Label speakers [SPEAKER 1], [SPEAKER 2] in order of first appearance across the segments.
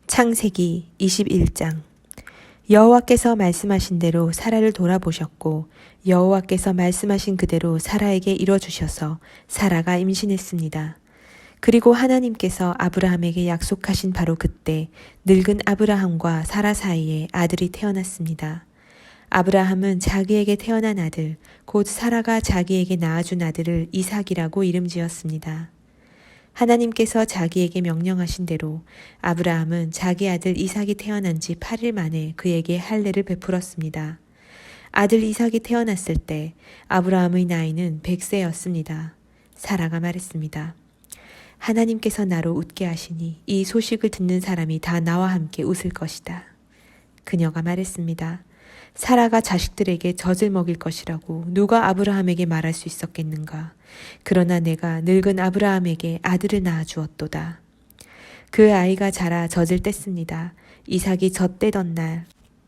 [SPEAKER 1] 창세기 21장. 여호와께서 말씀하신 대로 사라를 돌아보셨고 여호와께서 말씀하신 그대로 사라에게 이뤄주셔서 사라가 임신했습니다. 그리고 하나님께서 아브라함에게 약속하신 바로 그때 늙은 아브라함과 사라 사이에 아들이 태어났습니다. 아브라함은 자기에게 태어난 아들, 곧 사라가 자기에게 낳아준 아들을 이삭이라고 이름 지었습니다. 하나님께서 자기에게 명령하신 대로 아브라함은 자기 아들 이삭이 태어난 지 8일 만에 그에게 할례를 베풀었습니다. 아들 이삭이 태어났을 때 아브라함의 나이는 100세였습니다. 사라가 말했습니다. 하나님께서 나로 웃게 하시니 이 소식을 듣는 사람이 다 나와 함께 웃을 것이다. 그녀가 말했습니다. 사라가 자식들에게 젖을 먹일 것이라고 누가 아브라함에게 말할 수 있었겠는가. 그러나 내가 늙은 아브라함에게 아들을 낳아 주었도다. 그 아이가 자라 젖을 뗐습니다. 이삭이 젖 떼던 날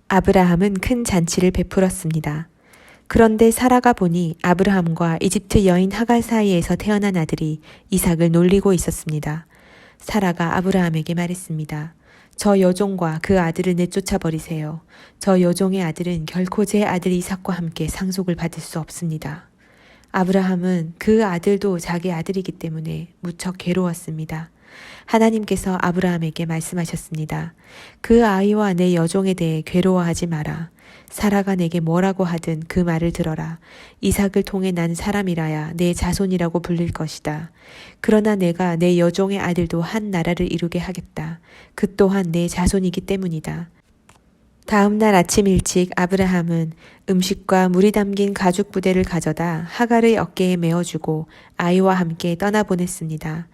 [SPEAKER 1] 아브라함은 큰 잔치를 베풀었습니다. 그런데 사라가 보니 아브라함과 이집트 여인 하갈 사이에서 태어난 아들이 이삭을 놀리고 있었습니다. 사라가 아브라함에게 말했습니다. 저 여종과 그 아들을 내쫓아 버리세요. 저 여종의 아들은 결코 제 아들 이삭과 함께 상속을 받을 수 없습니다. 아브라함은 그 아들도 자기 아들이기 때문에 무척 괴로웠습니다. 하나님께서 아브라함에게 말씀하셨습니다. 그 아이와 내 여종에 대해 괴로워하지 마라. 사라가 내게 뭐라고 하든 그 말을 들어라. 이삭을 통해 난 사람이라야 내 자손이라고 불릴 것이다. 그러나 내가 내 여종의 아들도 한 나라를 이루게 하겠다. 그 또한 내 자손이기 때문이다. 다음 날 아침 일찍 아브라함은 음식과 물이 담긴 가죽 부대를 가져다 하갈의 어깨에 메어주고 아이와 함께 떠나보냈습니다.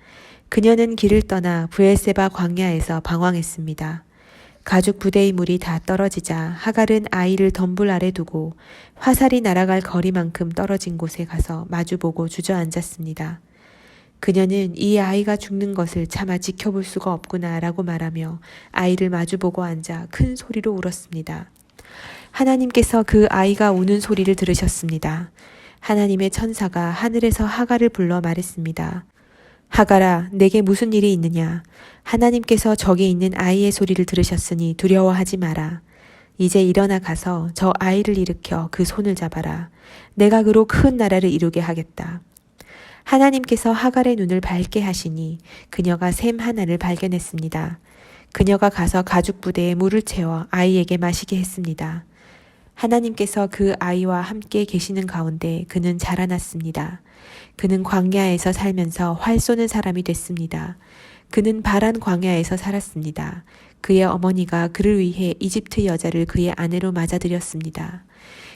[SPEAKER 1] 그녀는 길을 떠나 브엘세바 광야에서 방황했습니다. 가죽 부대의 물이 다 떨어지자 하갈은 아이를 덤불 아래 두고 화살이 날아갈 거리만큼 떨어진 곳에 가서 마주보고 주저앉았습니다. 그녀는 이 아이가 죽는 것을 차마 지켜볼 수가 없구나 라고 말하며 아이를 마주보고 앉아 큰 소리로 울었습니다. 하나님께서 그 아이가 우는 소리를 들으셨습니다. 하나님의 천사가 하늘에서 하갈을 불러 말했습니다. 하갈아, 내게 무슨 일이 있느냐? 하나님께서 저기 있는 아이의 소리를 들으셨으니 두려워하지 마라. 이제 일어나 가서 저 아이를 일으켜 그 손을 잡아라. 내가 그로 큰 나라를 이루게 하겠다. 하나님께서 하갈의 눈을 밝게 하시니 그녀가 샘 하나를 발견했습니다. 그녀가 가서 가죽 부대에 물을 채워 아이에게 마시게 했습니다. 하나님께서 그 아이와 함께 계시는 가운데 그는 자라났습니다. 그는 광야에서 살면서 활 쏘는 사람이 됐습니다. 그는 바란 광야에서 살았습니다. 그의 어머니가 그를 위해 이집트 여자를 그의 아내로 맞아들였습니다.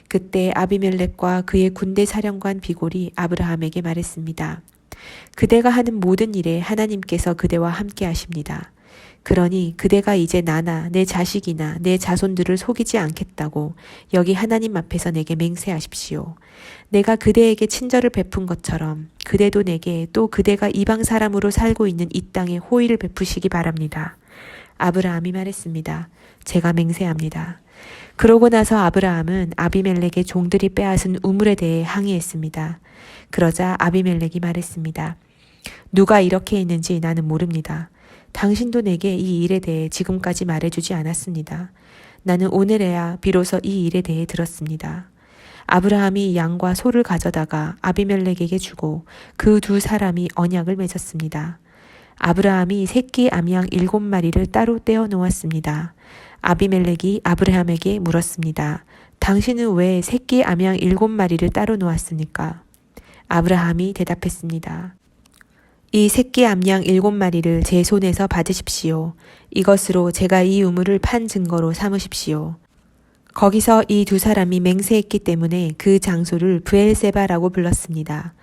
[SPEAKER 1] 그때 아비멜렉과 그의 군대 사령관 비골이 아브라함에게 말했습니다. 그대가 하는 모든 일에 하나님께서 그대와 함께 하십니다. 그러니 그대가 이제 나나 내 자식이나 내 자손들을 속이지 않겠다고 여기 하나님 앞에서 내게 맹세하십시오. 내가 그대에게 친절을 베푼 것처럼 그대도 내게 또 그대가 이방 사람으로 살고 있는 이 땅에 호의를 베푸시기 바랍니다. 아브라함이 말했습니다. 제가 맹세합니다. 그러고 나서 아브라함은 아비멜렉의 종들이 빼앗은 우물에 대해 항의했습니다. 그러자 아비멜렉이 말했습니다. 누가 이렇게 했는지 나는 모릅니다. 당신도 내게 이 일에 대해 지금까지 말해주지 않았습니다. 나는 오늘에야 비로소 이 일에 대해 들었습니다. 아브라함이 양과 소를 가져다가 아비멜렉에게 주고 그 두 사람이 언약을 맺었습니다. 아브라함이 새끼 암양 7마리를 따로 떼어 놓았습니다. 아비멜렉이 아브라함에게 물었습니다. 당신은 왜 새끼 암양 7마리를 따로 놓았습니까? 아브라함이 대답했습니다. 이 새끼 암양 7마리를 제 손에서 받으십시오. 이것으로 제가 이 우물을 판 증거로 삼으십시오. 거기서 이 두 사람이 맹세했기 때문에 그 장소를 브엘세바라고 불렀습니다.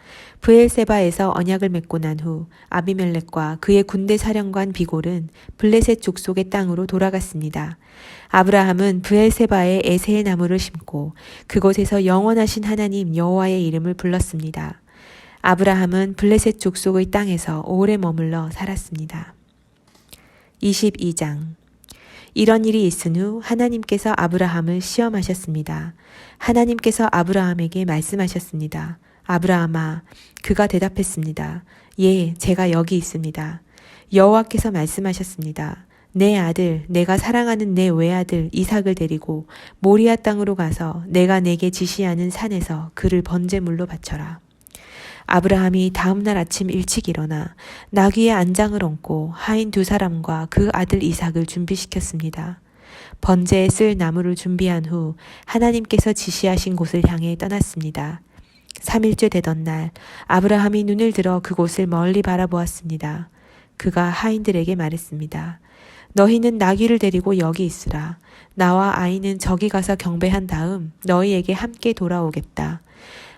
[SPEAKER 1] 브엘세바에서 언약을 맺고 난 후 아비멜렉과 그의 군대 사령관 비골은 블레셋 족속의 땅으로 돌아갔습니다. 아브라함은 브엘세바에 에세의 나무를 심고 그곳에서 영원하신 하나님 여호와의 이름을 불렀습니다. 아브라함은 블레셋 족속의 땅에서 오래 머물러 살았습니다. 22장. 이런 일이 있은 후 하나님께서 아브라함을 시험하셨습니다. 하나님께서 아브라함에게 말씀하셨습니다. 아브라함아, 그가 대답했습니다. 예, 제가 여기 있습니다. 여호와께서 말씀하셨습니다. 내 아들, 내가 사랑하는 내 외아들 이삭을 데리고 모리아 땅으로 가서 내가 내게 지시하는 산에서 그를 번제물로 바쳐라. 아브라함이 다음날 아침 일찍 일어나 나귀의 안장을 얹고 하인 두 사람과 그 아들 이삭을 준비시켰습니다. 번제에 쓸 나무를 준비한 후 하나님께서 지시하신 곳을 향해 떠났습니다. 3일째 되던 날 아브라함이 눈을 들어 그곳을 멀리 바라보았습니다. 그가 하인들에게 말했습니다. 너희는 나귀를 데리고 여기 있으라. 나와 아이는 저기 가서 경배한 다음 너희에게 함께 돌아오겠다.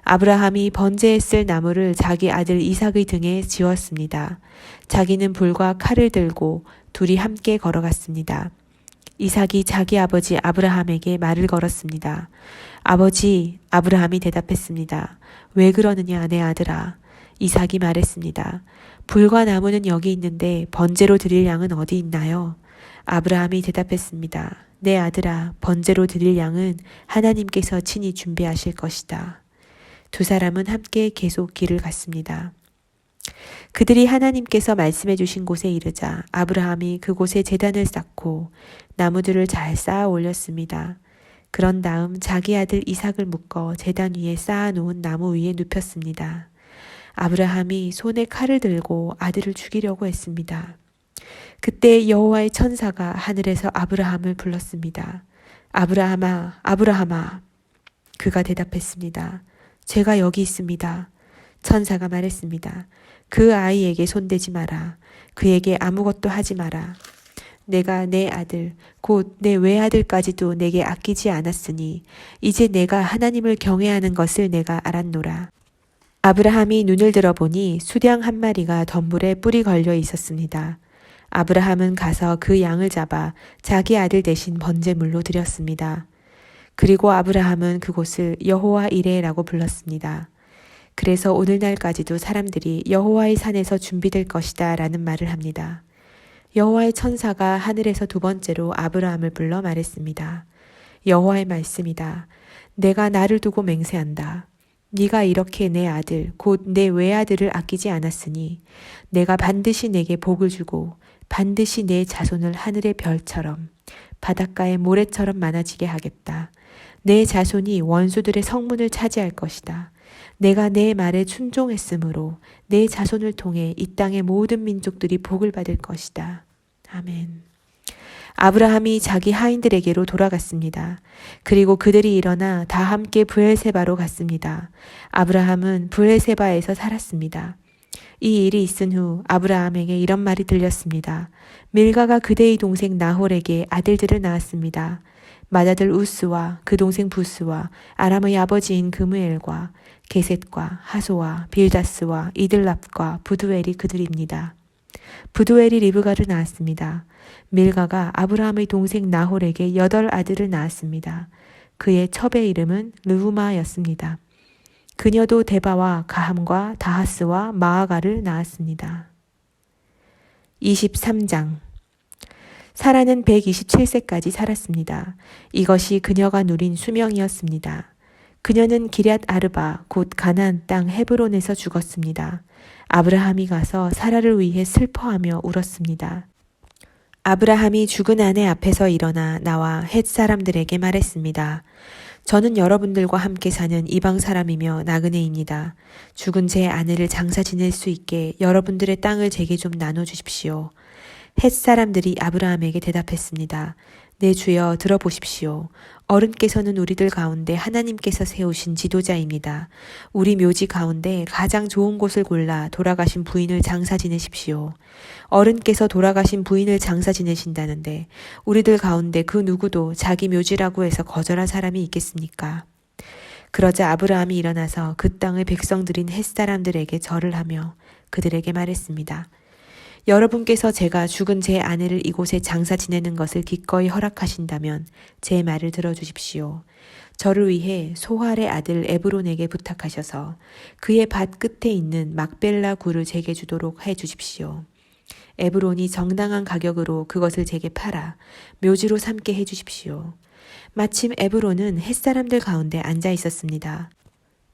[SPEAKER 1] 아브라함이 번제에 쓸 나무를 자기 아들 이삭의 등에 지었습니다. 자기는 불과 칼을 들고 둘이 함께 걸어갔습니다. 이삭이 자기 아버지 아브라함에게 말을 걸었습니다. 아버지, 아브라함이 대답했습니다. 왜 그러느냐 내 아들아. 이삭이 말했습니다. 불과 나무는 여기 있는데 번제로 드릴 양은 어디 있나요? 아브라함이 대답했습니다. 내 아들아, 번제로 드릴 양은 하나님께서 친히 준비하실 것이다. 두 사람은 함께 계속 길을 갔습니다. 그들이 하나님께서 말씀해 주신 곳에 이르자 아브라함이 그곳에 제단을 쌓고 나무들을 잘 쌓아 올렸습니다. 그런 다음 자기 아들 이삭을 묶어 제단 위에 쌓아 놓은 나무 위에 눕혔습니다. 아브라함이 손에 칼을 들고 아들을 죽이려고 했습니다. 그때 여호와의 천사가 하늘에서 아브라함을 불렀습니다. 아브라함아, 아브라함아. 그가 대답했습니다. 제가 여기 있습니다. 천사가 말했습니다. 그 아이에게 손대지 마라. 그에게 아무것도 하지 마라. 내가 내 아들, 곧 내 외아들까지도 내게 아끼지 않았으니 이제 내가 하나님을 경외하는 것을 내가 알았노라. 아브라함이 눈을 들어보니 수량 한 마리가 덤불에 뿔이 걸려 있었습니다. 아브라함은 가서 그 양을 잡아 자기 아들 대신 번제물로 드렸습니다. 그리고 아브라함은 그곳을 여호와 이레라고 불렀습니다. 그래서 오늘날까지도 사람들이 여호와의 산에서 준비될 것이다 라는 말을 합니다. 여호와의 천사가 하늘에서 두 번째로 아브라함을 불러 말했습니다. 여호와의 말씀이다. 내가 나를 두고 맹세한다. 네가 이렇게 내 아들 곧 내 외아들을 아끼지 않았으니 내가 반드시 내게 복을 주고 반드시 내 자손을 하늘의 별처럼 바닷가의 모래처럼 많아지게 하겠다. 내 자손이 원수들의 성문을 차지할 것이다. 내가 내 말에 순종했으므로 내 자손을 통해 이 땅의 모든 민족들이 복을 받을 것이다. 아멘. 아브라함이 자기 하인들에게로 돌아갔습니다. 그리고 그들이 일어나 다 함께 브엘세바로 갔습니다. 아브라함은 브엘세바에서 살았습니다. 이 일이 있은 후 아브라함에게 이런 말이 들렸습니다. 밀가가 그대의 동생 나홀에게 아들들을 낳았습니다. 맏아들 우스와 그 동생 부스와 아람의 아버지인 그무엘과 게셋과 하소와 빌다스와 이들랍과 부두엘이 그들입니다. 부두엘이 리브가를 낳았습니다. 밀가가 아브라함의 동생 나홀에게 8 아들을 낳았습니다. 그의 첩의 이름은 르후마였습니다. 그녀도 데바와 가함과 다하스와 마아가를 낳았습니다. 23장. 사라는 127세까지 살았습니다. 이것이 그녀가 누린 수명이었습니다. 그녀는 기럇 아르바 곧 가나안 땅 헤브론에서 죽었습니다. 아브라함이 가서 사라를 위해 슬퍼하며 울었습니다. 아브라함이 죽은 아내 앞에서 일어나 나와 헷 사람들에게 말했습니다. 저는 여러분들과 함께 사는 이방 사람이며 나그네입니다. 죽은 제 아내를 장사 지낼 수 있게 여러분들의 땅을 제게 좀 나눠주십시오. 헷 사람들이 아브라함에게 대답했습니다. 네 주여 들어보십시오. 어른께서는 우리들 가운데 하나님께서 세우신 지도자입니다. 우리 묘지 가운데 가장 좋은 곳을 골라 돌아가신 부인을 장사 지내십시오. 어른께서 돌아가신 부인을 장사 지내신다는데 우리들 가운데 그 누구도 자기 묘지라고 해서 거절한 사람이 있겠습니까? 그러자 아브라함이 일어나서 그 땅의 백성들인 헷 사람들에게 절을 하며 그들에게 말했습니다. 여러분께서 제가 죽은 제 아내를 이곳에 장사 지내는 것을 기꺼이 허락하신다면 제 말을 들어주십시오. 저를 위해 소할의 아들 에브론에게 부탁하셔서 그의 밭 끝에 있는 막벨라 굴을 제게 주도록 해 주십시오. 에브론이 정당한 가격으로 그것을 제게 팔아 묘지로 삼게 해 주십시오. 마침 에브론은 헷사람들 가운데 앉아 있었습니다.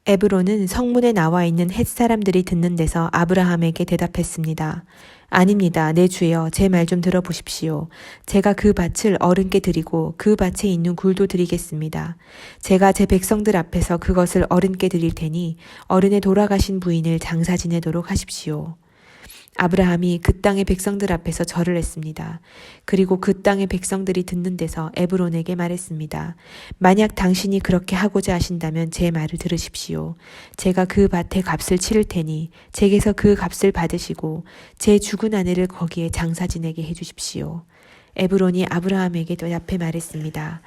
[SPEAKER 1] 에브론은 성문에 나와 있는 헷 사람들이 듣는 데서 아브라함에게 대답했습니다. 아닙니다. 내 주여, 제 말 좀 들어보십시오. 제가 그 밭을 어른께 드리고 그 밭에 있는 굴도 드리겠습니다. 제가 제 백성들 앞에서 그것을 어른께 드릴 테니 어른의 돌아가신 부인을 장사 지내도록 하십시오. 아브라함이 그 땅의 백성들 앞에서 절을 했습니다. 그리고 그 땅의 백성들이 듣는 데서 에브론에게 말했습니다. 만약 당신이 그렇게 하고자 하신다면 제 말을 들으십시오. 제가 그 밭의 값을 치를 테니 제게서 그 값을 받으시고 제 죽은 아내를 거기에 장사 지내게 해주십시오. 에브론이 아브라함에게 대답해 말했습니다.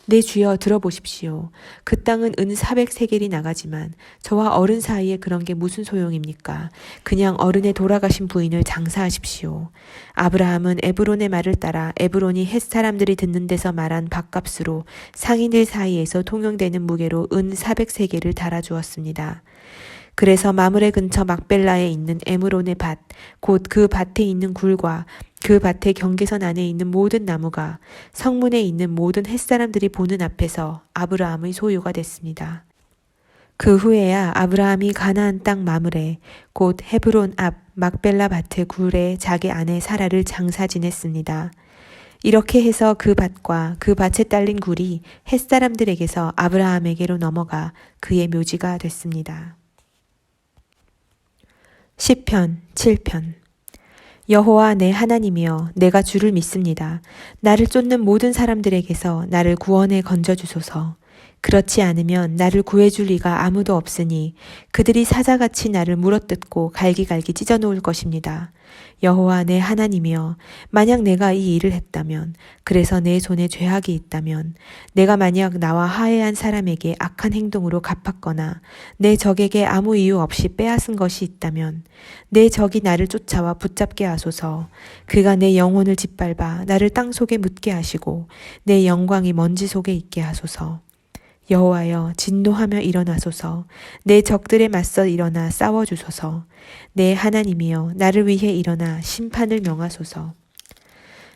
[SPEAKER 1] 내 주여 들어보십시오. 그 땅은 은 400세겔이 나가지만 저와 어른 사이에 그런 게 무슨 소용입니까? 그냥 어른의 돌아가신 부인을 장사하십시오. 아브라함은 에브론의 말을 따라 에브론이 헷 사람들이 듣는 데서 말한 밭값으로 상인들 사이에서 통용되는 무게로 은 400세겔을 달아주었습니다. 그래서 마므레 근처 막벨라에 있는 에므론의 밭, 곧 그 밭에 있는 굴과 그 밭의 경계선 안에 있는 모든 나무가 성문에 있는 모든 햇사람들이 보는 앞에서 아브라함의 소유가 됐습니다. 그 후에야 아브라함이 가나안 땅 마므레, 곧 헤브론 앞 막벨라 밭의 굴에 자기 아내 사라를 장사 지냈습니다. 이렇게 해서 그 밭과 그 밭에 딸린 굴이 햇사람들에게서 아브라함에게로 넘어가 그의 묘지가 됐습니다. 시편 7편. 여호와 내 하나님이여, 내가 주를 믿습니다. 나를 쫓는 모든 사람들에게서 나를 구원해 건져주소서. 그렇지 않으면 나를 구해줄 리가 아무도 없으니 그들이 사자같이 나를 물어뜯고 갈기갈기 찢어놓을 것입니다. 여호와 내 하나님이여, 만약 내가 이 일을 했다면, 그래서 내 손에 죄악이 있다면, 내가 만약 나와 화해한 사람에게 악한 행동으로 갚았거나 내 적에게 아무 이유 없이 빼앗은 것이 있다면 내 적이 나를 쫓아와 붙잡게 하소서. 그가 내 영혼을 짓밟아 나를 땅속에 묻게 하시고 내 영광이 먼지 속에 있게 하소서. 여호와여, 진노하며 일어나소서. 내 적들에 맞서 일어나 싸워주소서. 내 하나님이여, 나를 위해 일어나 심판을 명하소서.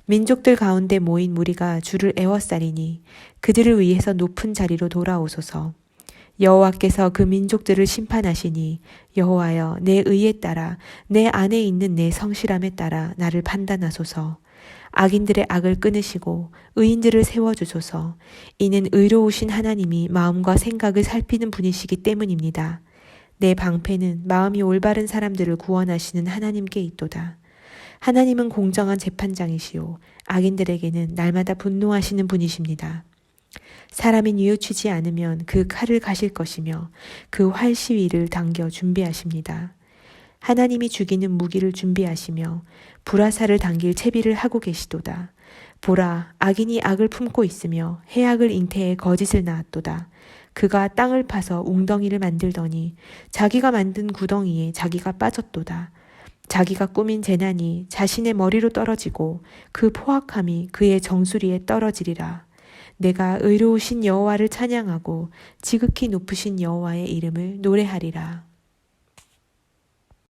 [SPEAKER 1] 민족들 가운데 모인 무리가 주를 애워싸리니 그들을 위해서 높은 자리로 돌아오소서. 여호와께서 그 민족들을 심판하시니 여호와여, 내 의에 따라 내 안에 있는 내 성실함에 따라 나를 판단하소서. 악인들의 악을 끊으시고 의인들을 세워주소서. 이는 의로우신 하나님이 마음과 생각을 살피는 분이시기 때문입니다. 내 방패는 마음이 올바른 사람들을 구원하시는 하나님께 있도다. 하나님은 공정한 재판장이시오. 악인들에게는 날마다 분노하시는 분이십니다. 사람이 뉘우치지 않으면 그 칼을 가실 것이며 그 활시위를 당겨 준비하십니다. 하나님이 죽이는 무기를 준비하시며 불화살을 당길 채비를 하고 계시도다. 보라, 악인이 악을 품고 있으며 해악을 잉태해 거짓을 낳았도다. 그가 땅을 파서 웅덩이를 만들더니 자기가 만든 구덩이에 자기가 빠졌도다. 자기가 꾸민 재난이 자신의 머리로 떨어지고 그 포악함이 그의 정수리에 떨어지리라. 내가 의로우신 여호와를 찬양하고 지극히 높으신 여호와의 이름을 노래하리라.